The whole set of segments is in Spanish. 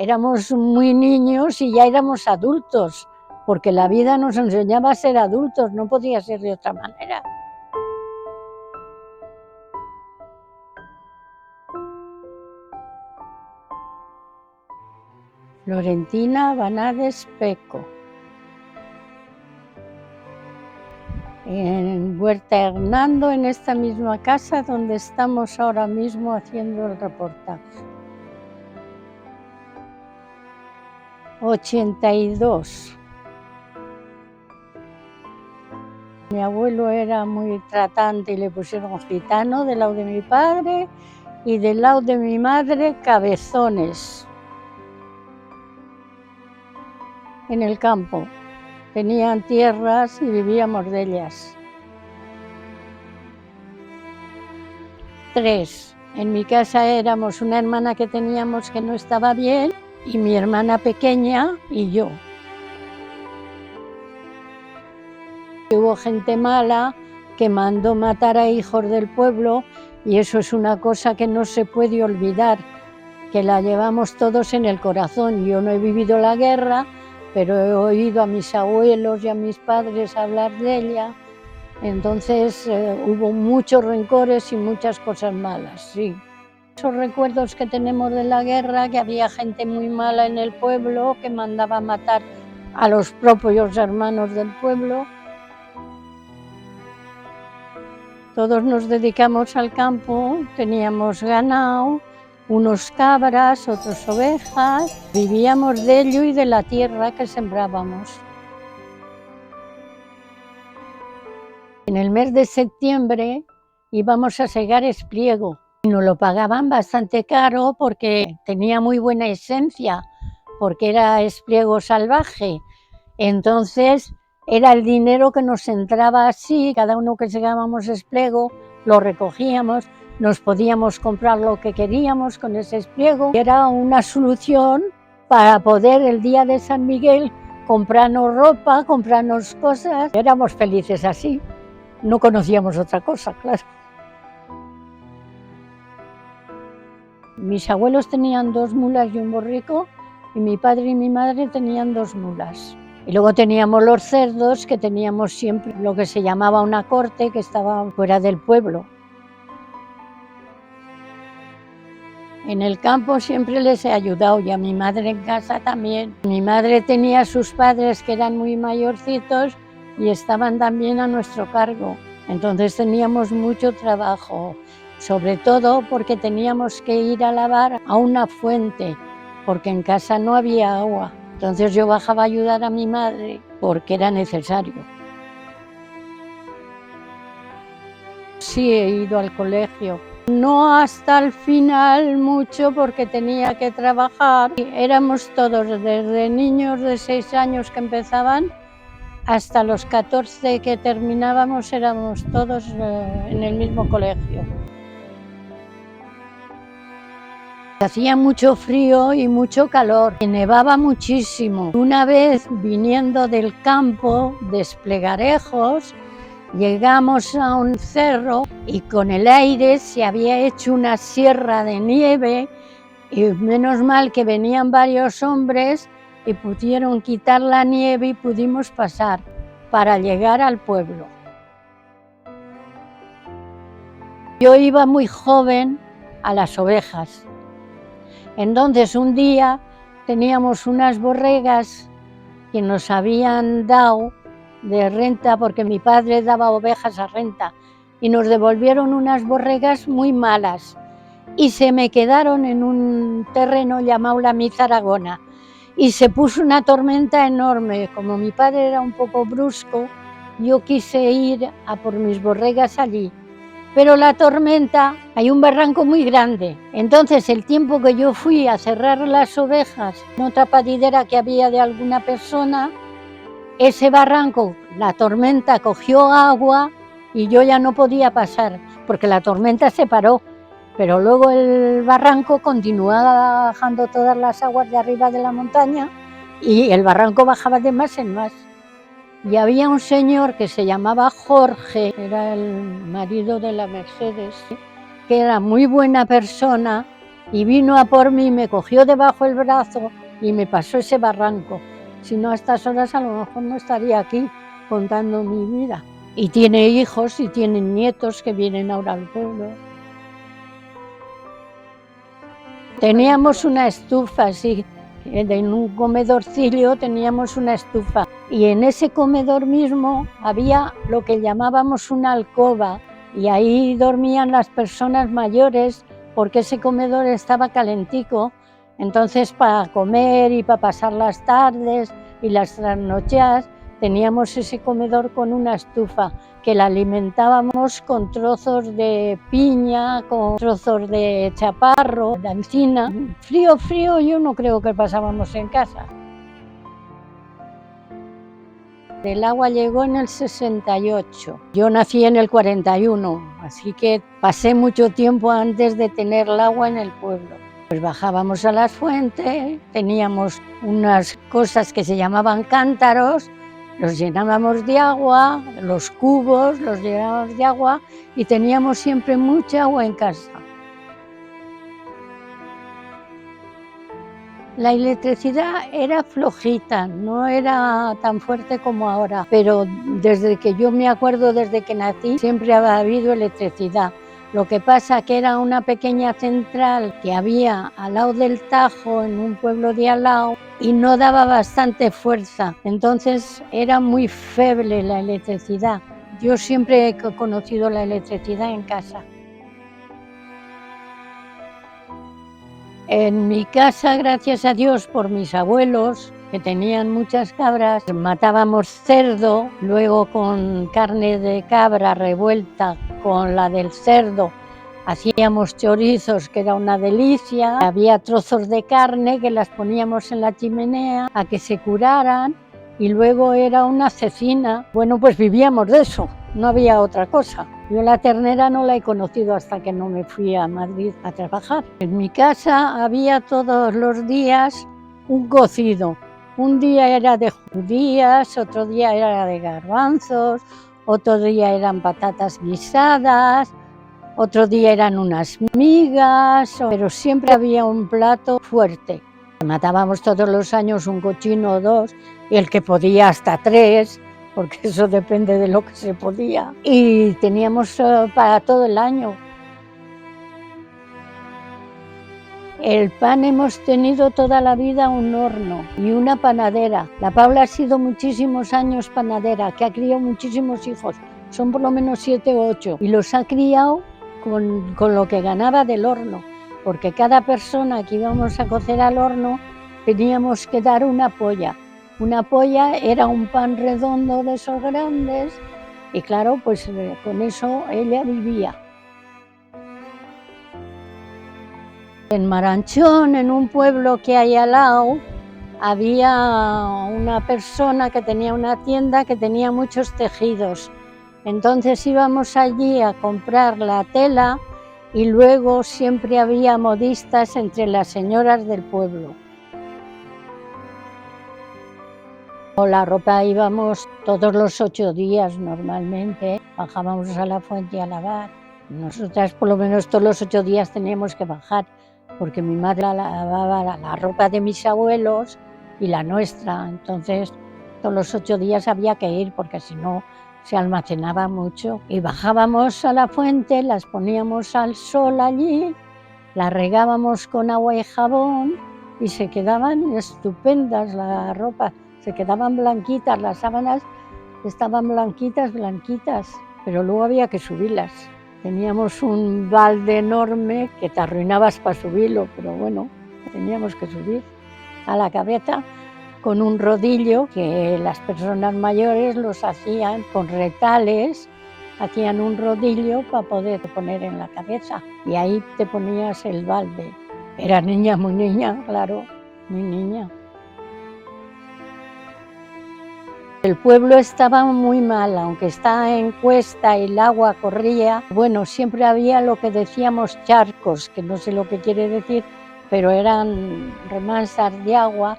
éramos muy niños y ya éramos adultos, porque la vida nos enseñaba a ser adultos, no podía ser de otra manera. Florentina Banades Peco. En Huerta Hernando, en esta misma casa donde estamos ahora mismo haciendo el reportaje. 82. Mi abuelo era muy tratante y le pusieron gitano del lado de mi padre y del lado de mi madre cabezones. En el campo. Tenían tierras y vivíamos de ellas. 3. En mi casa éramos una hermana que teníamos que no estaba bien y mi hermana pequeña y yo. Hubo gente mala que mandó matar a hijos del pueblo y eso es una cosa que no se puede olvidar, que la llevamos todos en el corazón. Yo no he vivido la guerra, pero he oído a mis abuelos y a mis padres hablar de ella. Entonces hubo muchos rencores y muchas cosas malas, sí. Esos recuerdos que tenemos de la guerra, que había gente muy mala en el pueblo, que mandaba matar a los propios hermanos del pueblo. Todos nos dedicamos al campo, teníamos ganado, unos cabras, otros ovejas, vivíamos de ello y de la tierra que sembrábamos. En el mes de septiembre íbamos a segar espliego y nos lo pagaban bastante caro porque tenía muy buena esencia, porque era espliego salvaje. Entonces era el dinero que nos entraba así, cada uno que segábamos espliego lo recogíamos, nos podíamos comprar lo que queríamos con ese espliego. Era una solución para poder el día de San Miguel comprarnos ropa, comprarnos cosas. Éramos felices así, no conocíamos otra cosa, claro. Mis abuelos tenían 2 mulas y un borrico y mi padre y mi madre tenían 2 mulas. Y luego teníamos los cerdos, que teníamos siempre lo que se llamaba una corte, que estaba fuera del pueblo. En el campo siempre les he ayudado y a mi madre en casa también. Mi madre tenía sus padres que eran muy mayorcitos y estaban también a nuestro cargo. Entonces teníamos mucho trabajo, sobre todo porque teníamos que ir a lavar a una fuente, porque en casa no había agua. Entonces yo bajaba a ayudar a mi madre porque era necesario. Sí, he ido al colegio. No hasta el final mucho porque tenía que trabajar. Éramos todos, desde niños de 6 años que empezaban hasta los 14 que terminábamos, éramos todos en el mismo colegio. Hacía mucho frío y mucho calor, y nevaba muchísimo. Una vez viniendo del campo de Esplegarejos, llegamos a un cerro y con el aire se había hecho una sierra de nieve y menos mal que venían varios hombres y pudieron quitar la nieve y pudimos pasar para llegar al pueblo. Yo iba muy joven a las ovejas. Entonces un día teníamos unas borregas que nos habían dado de renta, porque mi padre daba ovejas a renta, y nos devolvieron unas borregas muy malas y se me quedaron en un terreno llamado la Mizaragona y se puso una tormenta enorme. Como mi padre era un poco brusco, yo quise ir a por mis borregas allí. Pero la tormenta, hay un barranco muy grande. Entonces el tiempo que yo fui a cerrar las ovejas en otra patidera que había de alguna persona, ese barranco, la tormenta cogió agua y yo ya no podía pasar, porque la tormenta se paró. Pero luego el barranco continuaba bajando todas las aguas de arriba de la montaña y el barranco bajaba de más en más. Y había un señor que se llamaba Jorge, era el marido de la Mercedes, que era muy buena persona y vino a por mí, me cogió debajo el brazo y me pasó ese barranco. Si no, a estas horas a lo mejor no estaría aquí contando mi vida. Y tiene hijos y tiene nietos que vienen ahora al pueblo. Teníamos una estufa, sí, en un comedorcillo teníamos una estufa y en ese comedor mismo había lo que llamábamos una alcoba y ahí dormían las personas mayores porque ese comedor estaba calentico, entonces para comer y para pasar las tardes y las trasnochadas teníamos ese comedor con una estufa que la alimentábamos con trozos de piña, con trozos de chaparro, de encina. Frío, frío, yo no creo que pasábamos en casa. El agua llegó en el 68. Yo nací en el 41, así que pasé mucho tiempo antes de tener el agua en el pueblo. Pues bajábamos a las fuentes, teníamos unas cosas que se llamaban cántaros, los llenábamos de agua, los cubos los llenábamos de agua y teníamos siempre mucha agua en casa. La electricidad era flojita, no era tan fuerte como ahora, pero desde que yo me acuerdo, desde que nací, siempre ha habido electricidad. Lo que pasa que era una pequeña central que había al lado del Tajo, en un pueblo de al lado, y no daba bastante fuerza, entonces era muy feble la electricidad. Yo siempre he conocido la electricidad en casa. En mi casa, gracias a Dios, por mis abuelos, que tenían muchas cabras, matábamos cerdo, luego con carne de cabra revuelta con la del cerdo, hacíamos chorizos, que era una delicia, había trozos de carne que las poníamos en la chimenea a que se curaran y luego era una cecina. Bueno, pues vivíamos de eso, no había otra cosa. Yo la ternera no la he conocido hasta que no me fui a Madrid a trabajar. En mi casa había todos los días un cocido. Un día era de judías, otro día era de garbanzos, otro día eran patatas guisadas, otro día eran unas migas, pero siempre había un plato fuerte. Matábamos todos los años un cochino o dos, y el que podía hasta tres, porque eso depende de lo que se podía. Y teníamos para todo el año. El pan hemos tenido toda la vida un horno y una panadera. La Paula ha sido muchísimos años panadera, que ha criado muchísimos hijos. Son por lo menos 7 o 8 y los ha criado con lo que ganaba del horno, porque cada persona que íbamos a cocer al horno teníamos que dar una polla. Una polla era un pan redondo de esos grandes y claro, pues con eso ella vivía. En Maranchón, en un pueblo que hay al lado, había una persona que tenía una tienda que tenía muchos tejidos. Entonces íbamos allí a comprar la tela y luego siempre había modistas entre las señoras del pueblo. La ropa íbamos todos los 8 días normalmente, bajábamos a la fuente a lavar. Nosotras por lo menos todos los 8 días teníamos que bajar, porque mi madre lavaba la ropa de mis abuelos y la nuestra, entonces todos los 8 días había que ir porque si no se almacenaba mucho. Y bajábamos a la fuente, las poníamos al sol allí, las regábamos con agua y jabón y se quedaban estupendas la ropa, se quedaban blanquitas, las sábanas estaban blanquitas, blanquitas, pero luego había que subirlas. Teníamos un balde enorme que te arruinabas para subirlo, pero bueno, teníamos que subir a la cabeza con un rodillo que las personas mayores los hacían con retales, hacían un rodillo para poder poner en la cabeza y ahí te ponías el balde. Era niña, muy niña, claro, muy niña. El pueblo estaba muy mal, aunque está en cuesta y el agua corría. Bueno, siempre había lo que decíamos charcos, que no sé lo que quiere decir, pero eran remansas de agua.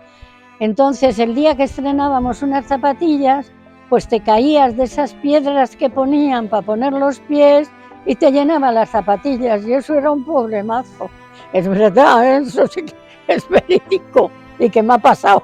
Entonces, el día que estrenábamos unas zapatillas, pues te caías de esas piedras que ponían para poner los pies y te llenaban las zapatillas, y eso era un problemazo. es verdad, eso sí que es verídico y que me ha pasado.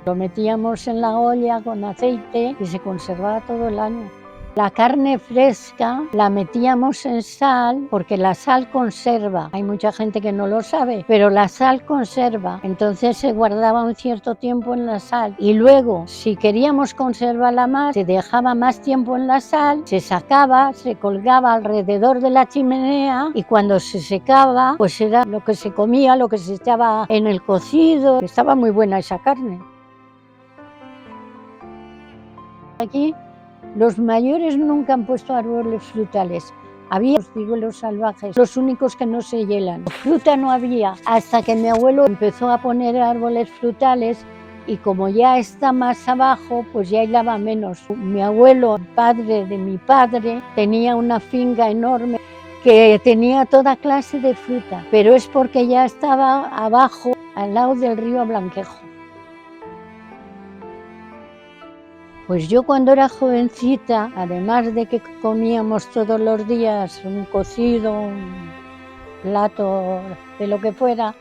Lo metíamos en la olla con aceite y se conservaba todo el año. La carne fresca la metíamos en sal porque la sal conserva. Hay mucha gente que no lo sabe, pero la sal conserva. Entonces se guardaba un cierto tiempo en la sal y luego, si queríamos conservarla más, se dejaba más tiempo en la sal, se sacaba, se colgaba alrededor de la chimenea y cuando se secaba, pues era lo que se comía, lo que se echaba en el cocido. Estaba muy buena esa carne. Aquí los mayores nunca han puesto árboles frutales. Había los ciruelos salvajes, los únicos que no se hielan. Fruta no había, hasta que mi abuelo empezó a poner árboles frutales y como ya está más abajo, pues ya hilaba menos. Mi abuelo, padre de mi padre, tenía una finca enorme que tenía toda clase de fruta, pero es porque ya estaba abajo, al lado del río Blanquejo. Pues yo cuando era jovencita, además de que comíamos todos los días un cocido, un plato de lo que fuera,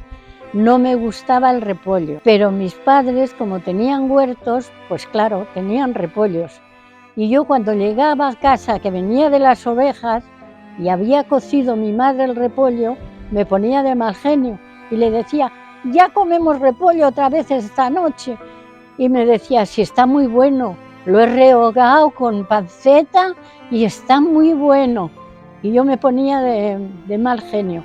no me gustaba el repollo. Pero mis padres, como tenían huertos, pues claro, tenían repollos. Y yo cuando llegaba a casa, que venía de las ovejas, y había cocido mi madre el repollo, me ponía de mal genio y le decía, ya comemos repollo otra vez esta noche. Y me decía, si está muy bueno. Lo he rehogado con panceta y está muy bueno. Y yo me ponía de mal genio.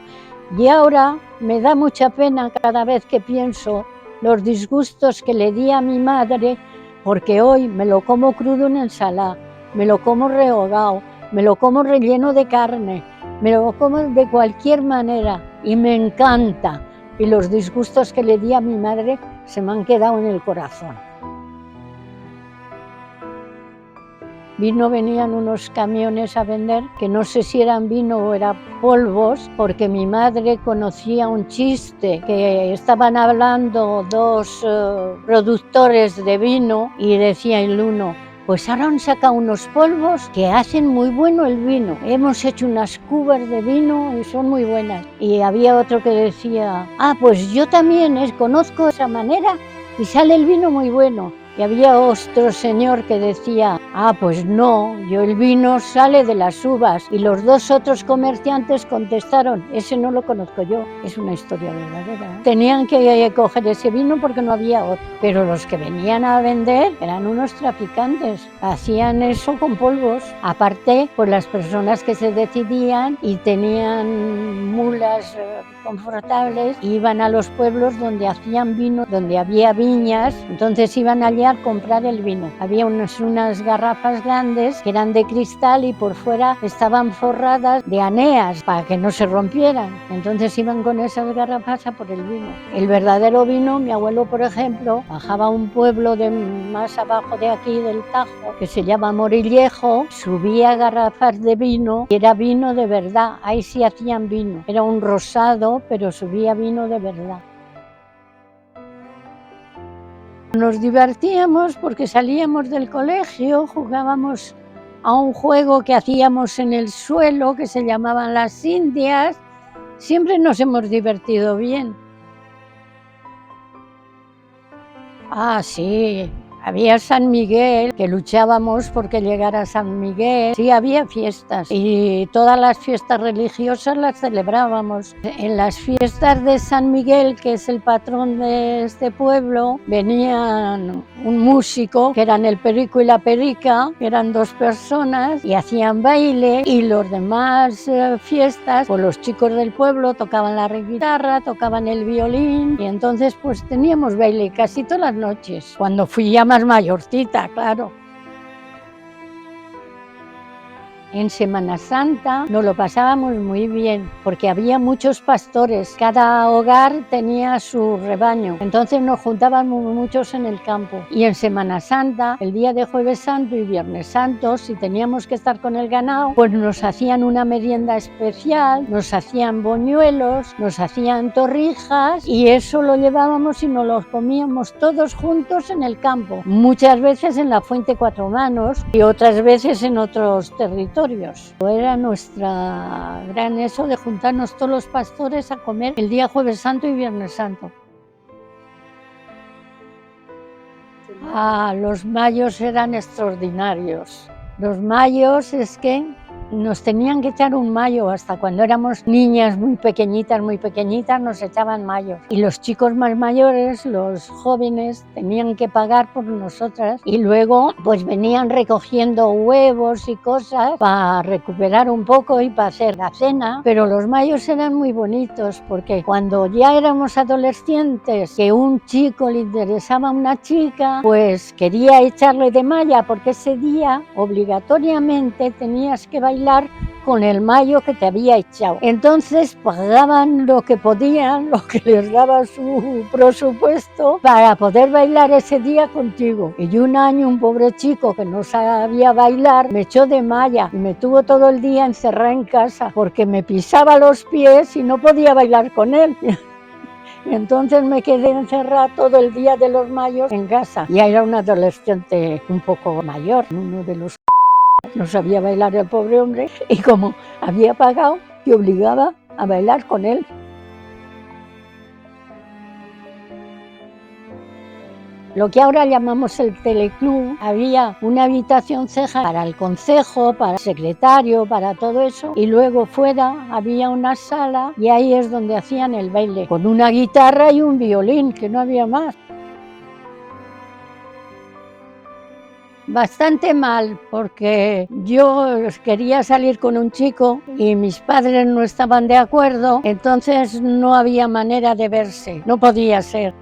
Y ahora me da mucha pena cada vez que pienso los disgustos que le di a mi madre, porque hoy me lo como crudo en ensalada, me lo como rehogado, me lo como relleno de carne, me lo como de cualquier manera y me encanta. Y los disgustos que le di a mi madre se me han quedado en el corazón. Venían unos camiones a vender, que no sé si eran vino o eran polvos, porque mi madre conocía un chiste, que estaban hablando dos productores de vino y decía el uno, pues ahora han sacado unos polvos que hacen muy bueno el vino. Hemos hecho unas cubas de vino y son muy buenas. Y había otro que decía, pues yo también conozco esa manera y sale el vino muy bueno. Y había otro señor que decía, pues no, el vino sale de las uvas. Y los dos otros comerciantes contestaron, ese no lo conozco yo, es una historia verdadera. Tenían que coger ese vino porque no había otro. Pero los que venían a vender eran unos traficantes, hacían eso con polvos. Aparte, pues las personas que se decidían y tenían mulas confortables, iban a los pueblos donde hacían vino, donde había viñas, entonces iban allí a comprar el vino. Había unas garrafas grandes que eran de cristal y por fuera estaban forradas de aneas para que no se rompieran. Entonces iban con esas garrafas a por el vino. El verdadero vino, mi abuelo, por ejemplo, bajaba a un pueblo más abajo de aquí del Tajo, que se llama Morillejo, subía garrafas de vino y era vino de verdad. Ahí sí hacían vino. Era un rosado, pero subía vino de verdad. Nos divertíamos porque salíamos del colegio, jugábamos a un juego que hacíamos en el suelo que se llamaban las indias. Siempre nos hemos divertido bien. Sí. Había San Miguel, que luchábamos porque llegara San Miguel. Sí, había fiestas y todas las fiestas religiosas las celebrábamos. En las fiestas de San Miguel, que es el patrón de este pueblo, venían un músico, que eran el Perico y la Perica, que eran dos personas, y hacían baile, y los demás fiestas, pues los chicos del pueblo tocaban la guitarra, tocaban el violín, y entonces pues teníamos baile casi todas las noches. Cuando fui ya más mayorcita, claro. En Semana Santa nos lo pasábamos muy bien, porque había muchos pastores, cada hogar tenía su rebaño, entonces nos juntábamos muchos en el campo. Y en Semana Santa, el día de Jueves Santo y Viernes Santo, si teníamos que estar con el ganado, pues nos hacían una merienda especial, nos hacían boñuelos, nos hacían torrijas, y eso lo llevábamos y nos lo comíamos todos juntos en el campo. Muchas veces en la Fuente Cuatro Manos y otras veces en otros territorios. obligatorios. Era nuestra gran eso de juntarnos todos los pastores a comer el día Jueves Santo y Viernes Santo. Los mayos eran extraordinarios. Los mayos es que nos tenían que echar un mayo, hasta cuando éramos niñas muy pequeñitas nos echaban mayos. Y los chicos más mayores, los jóvenes, tenían que pagar por nosotras y luego pues venían recogiendo huevos y cosas para recuperar un poco y para hacer la cena. Pero los mayos eran muy bonitos porque cuando ya éramos adolescentes, que un chico le interesaba a una chica, pues quería echarle de malla porque ese día obligatoriamente tenías que bailar con el mayo que te había echado. Entonces pagaban lo que podían, lo que les daba su presupuesto para poder bailar ese día contigo. Y un año un pobre chico que no sabía bailar me echó de malla y me tuvo todo el día encerrada en casa porque me pisaba los pies y no podía bailar con él. Entonces me quedé encerrada todo el día de los mayos en casa. Ya era un adolescente un poco mayor, uno de los no sabía bailar el pobre hombre y como había pagado, te obligaba a bailar con él. Lo que ahora llamamos el teleclub, había una habitación ceja para el concejo, para el secretario, para todo eso, y luego fuera había una sala y ahí es donde hacían el baile, con una guitarra y un violín, que no había más. Bastante mal, porque yo quería salir con un chico y mis padres no estaban de acuerdo, entonces no había manera de verse, no podía ser.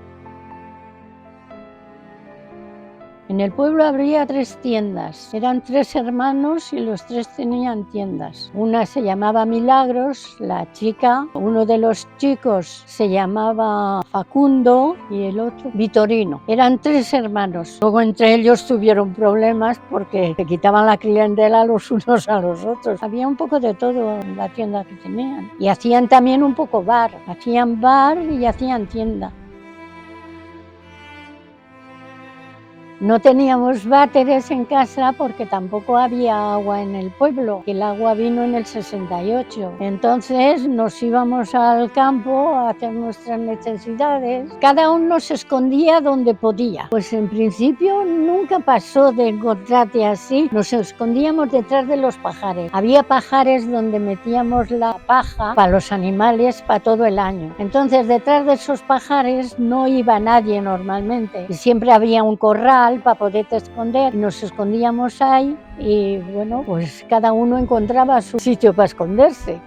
En el pueblo habría 3 tiendas, eran 3 hermanos y los 3 tenían tiendas. Una se llamaba Milagros, la chica, uno de los chicos se llamaba Facundo y el otro Vitorino. Eran 3 hermanos. Luego entre ellos tuvieron problemas porque se quitaban la clientela los unos a los otros. Había un poco de todo en la tienda que tenían. Y hacían también un poco bar, hacían bar y hacían tienda. No teníamos váteres en casa porque tampoco había agua en el pueblo, que el agua vino en el 68. Entonces nos íbamos al campo a hacer nuestras necesidades. Cada uno se escondía donde podía. Pues en principio nunca pasó de encontrarte así. Nos escondíamos detrás de los pajares. Había pajares donde metíamos la paja para los animales para todo el año. Entonces detrás de esos pajares no iba nadie normalmente. Y siempre había un corral para poderte esconder, nos escondíamos ahí y bueno, pues cada uno encontraba su sitio para esconderse.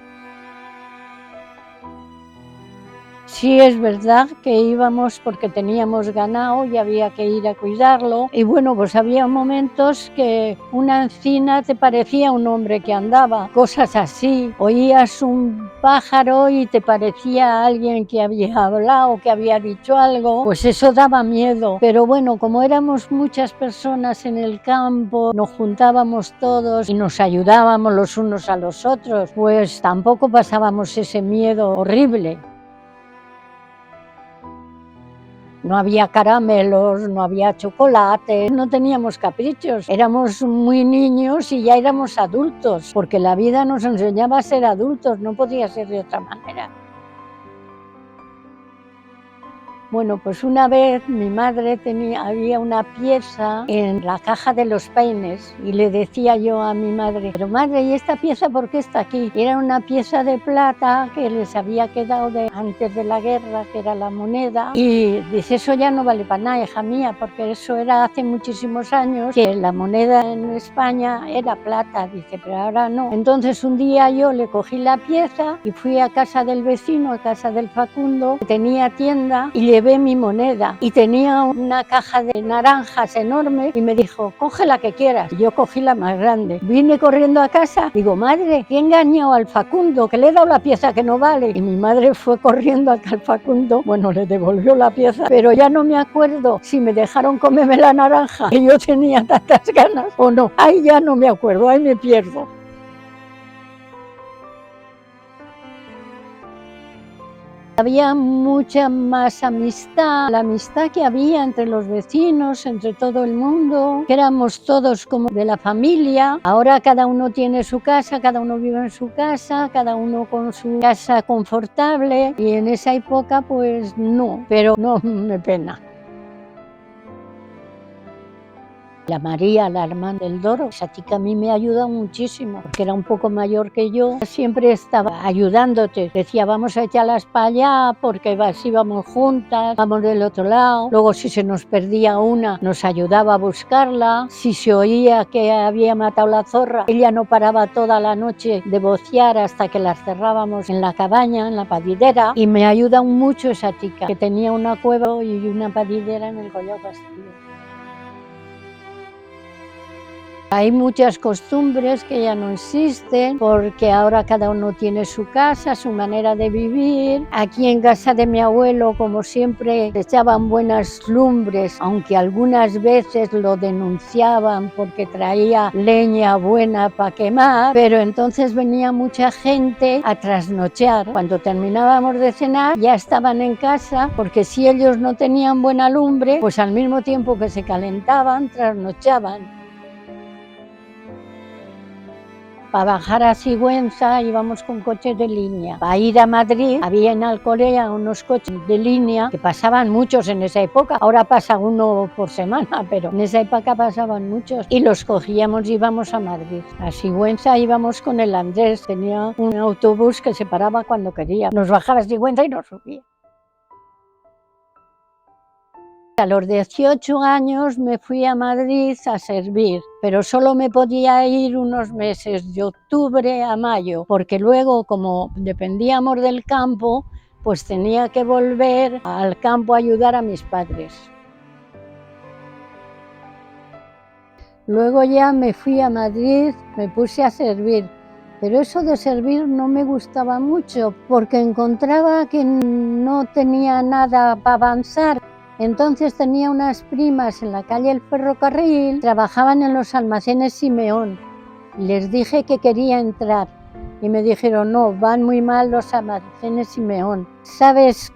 Sí, es verdad que íbamos porque teníamos ganado y había que ir a cuidarlo. Y bueno, pues había momentos que una encina te parecía un hombre que andaba, cosas así. Oías un pájaro y te parecía alguien que había hablado, que había dicho algo. Pues eso daba miedo. Pero bueno, como éramos muchas personas en el campo, nos juntábamos todos y nos ayudábamos los unos a los otros, pues tampoco pasábamos ese miedo horrible. No había caramelos, no había chocolate, no teníamos caprichos. Éramos muy niños y ya éramos adultos, porque la vida nos enseñaba a ser adultos, no podía ser de otra manera. Bueno, pues una vez mi madre había una pieza en la caja de los peines y le decía yo a mi madre, pero madre, ¿y esta pieza por qué está aquí? Era una pieza de plata que les había quedado antes de la guerra, que era la moneda, y dice, eso ya no vale para nada, hija mía, porque eso era hace muchísimos años, que la moneda en España era plata, dice, pero ahora no. Entonces un día yo le cogí la pieza y fui a casa del vecino, a casa del Facundo, que tenía tienda, y llevé mi moneda y tenía una caja de naranjas enorme y me dijo, coge la que quieras. Y yo cogí la más grande. Vine corriendo a casa, digo, madre, que he engañado al Facundo, que le he dado la pieza que no vale. Y mi madre fue corriendo al Facundo, bueno, le devolvió la pieza, pero ya no me acuerdo si me dejaron comerme la naranja, que yo tenía tantas ganas o no. Ahí ya no me acuerdo, ahí me pierdo. Había mucha más amistad, la amistad que había entre los vecinos, entre todo el mundo, que éramos todos como de la familia. Ahora cada uno tiene su casa, cada uno vive en su casa, cada uno con su casa confortable, y en esa época pues no, pero no me pena. La María, la hermana del Doro, esa chica a mí me ayuda muchísimo, porque era un poco mayor que yo, siempre estaba ayudándote. Decía, vamos a echarlas para allá, porque así vamos juntas, vamos del otro lado. Luego si se nos perdía una, nos ayudaba a buscarla. Si se oía que había matado la zorra, ella no paraba toda la noche de vocear hasta que las cerrábamos en la cabaña, en la padidera. Y me ayuda mucho esa chica, que tenía una cueva y una padidera en el Collao Castillo. Hay muchas costumbres que ya no existen, porque ahora cada uno tiene su casa, su manera de vivir. Aquí en casa de mi abuelo, como siempre, echaban buenas lumbres, aunque algunas veces lo denunciaban porque traía leña buena para quemar, pero entonces venía mucha gente a trasnochar. Cuando terminábamos de cenar, ya estaban en casa, porque si ellos no tenían buena lumbre, pues al mismo tiempo que se calentaban, trasnochaban. Para bajar a Sigüenza íbamos con coches de línea. Para ir a Madrid había en Alcolea unos coches de línea que pasaban muchos en esa época. Ahora pasa uno por semana, pero en esa época pasaban muchos y los cogíamos y íbamos a Madrid. A Sigüenza íbamos con el Andrés, tenía un autobús que se paraba cuando quería. Nos bajaba a Sigüenza y nos subía. A los 18 años me fui a Madrid a servir, pero solo me podía ir unos meses, de octubre a mayo, porque luego, como dependíamos del campo, pues tenía que volver al campo a ayudar a mis padres. Luego ya me fui a Madrid, me puse a servir, pero eso de servir no me gustaba mucho, porque encontraba que no tenía nada para avanzar. Entonces tenía unas primas en la calle El Ferrocarril, trabajaban en los almacenes Simeón. Les dije que quería entrar y me dijeron, no, van muy mal los almacenes Simeón. ¿Sabes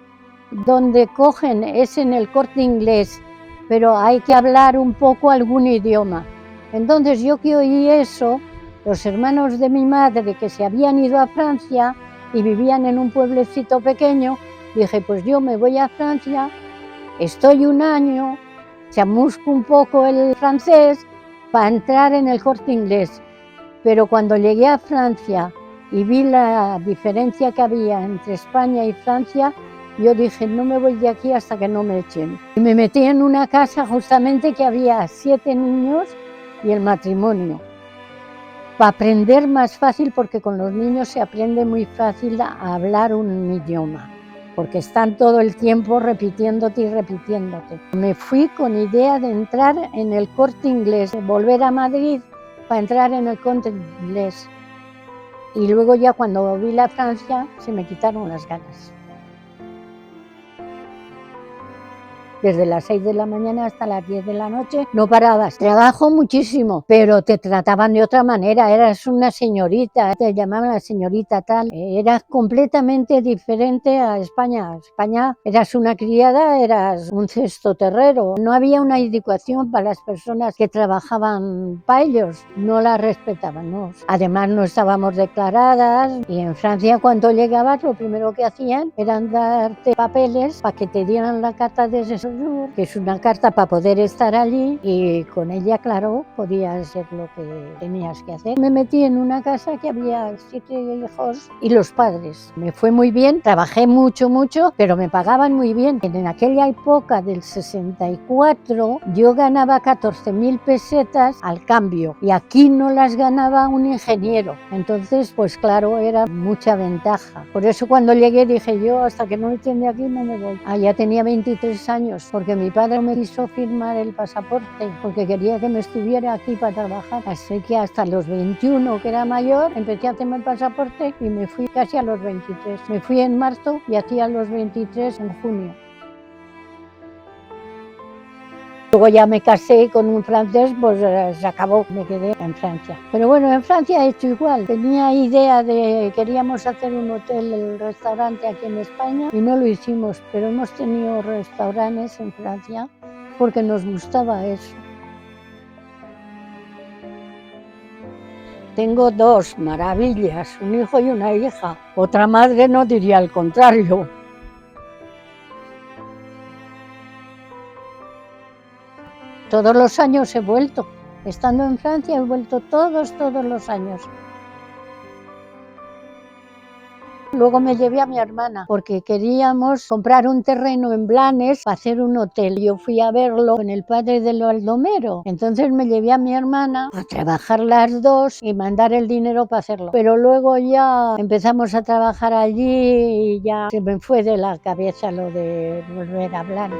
dónde cogen? Es en el Corte Inglés, pero hay que hablar un poco algún idioma. Entonces yo que oí eso, los hermanos de mi madre que se habían ido a Francia y vivían en un pueblecito pequeño, dije, pues yo me voy a Francia. Estoy un año, chamusco un poco el francés para entrar en el Corte Inglés, pero cuando llegué a Francia y vi la diferencia que había entre España y Francia, yo dije, no me voy de aquí hasta que no me echen. Y me metí en una casa justamente que había 7 niños y el matrimonio, para aprender más fácil, porque con los niños se aprende muy fácil a hablar un idioma, porque están todo el tiempo repitiéndote y repitiéndote. Me fui con idea de entrar en el Corte Inglés, de volver a Madrid para entrar en el Corte Inglés. Y luego ya cuando vi la Francia, se me quitaron las ganas. Desde las 6 de la mañana hasta las 10 de la noche, no parabas. Trabajo muchísimo, pero te trataban de otra manera, eras una señorita, te llamaban la señorita tal. Eras completamente diferente a España. España eras una criada, eras un cestoterrero. No había una educación para las personas que trabajaban para ellos, no la respetaban, ¿no? Además no estábamos declaradas, y en Francia cuando llegabas lo primero que hacían era darte papeles para que te dieran la carta de que es una carta para poder estar allí, y con ella, claro, podías hacer lo que tenías que hacer. Me metí en una casa que había 7 hijos y los padres. Me fue muy bien, trabajé mucho, pero me pagaban muy bien. En aquella época del 64 yo ganaba 14.000 pesetas al cambio, y aquí no las ganaba un ingeniero. Entonces, pues claro, era mucha ventaja. Por eso cuando llegué dije, yo hasta que no echen de aquí no me voy. Ya tenía 23 años, porque mi padre me quiso firmar el pasaporte, porque quería que me estuviera aquí para trabajar. Así que hasta los 21, que era mayor, empecé a hacerme el pasaporte y me fui casi a los 23. Me fui en marzo y hacía los 23 en junio. Luego ya me casé con un francés, pues se acabó, me quedé en Francia. Pero bueno, en Francia he hecho igual. Tenía idea de, queríamos hacer un hotel, el restaurante aquí en España y no lo hicimos, pero hemos tenido restaurantes en Francia porque nos gustaba eso. Tengo dos maravillas, un hijo y una hija. Otra madre no diría el contrario. Todos los años he vuelto. Estando en Francia he vuelto todos los años. Luego me llevé a mi hermana porque queríamos comprar un terreno en Blanes para hacer un hotel. Yo fui a verlo con el padre de Baldomero. Entonces me llevé a mi hermana a trabajar las dos y mandar el dinero para hacerlo. Pero luego ya empezamos a trabajar allí y ya se me fue de la cabeza lo de volver a Blanes.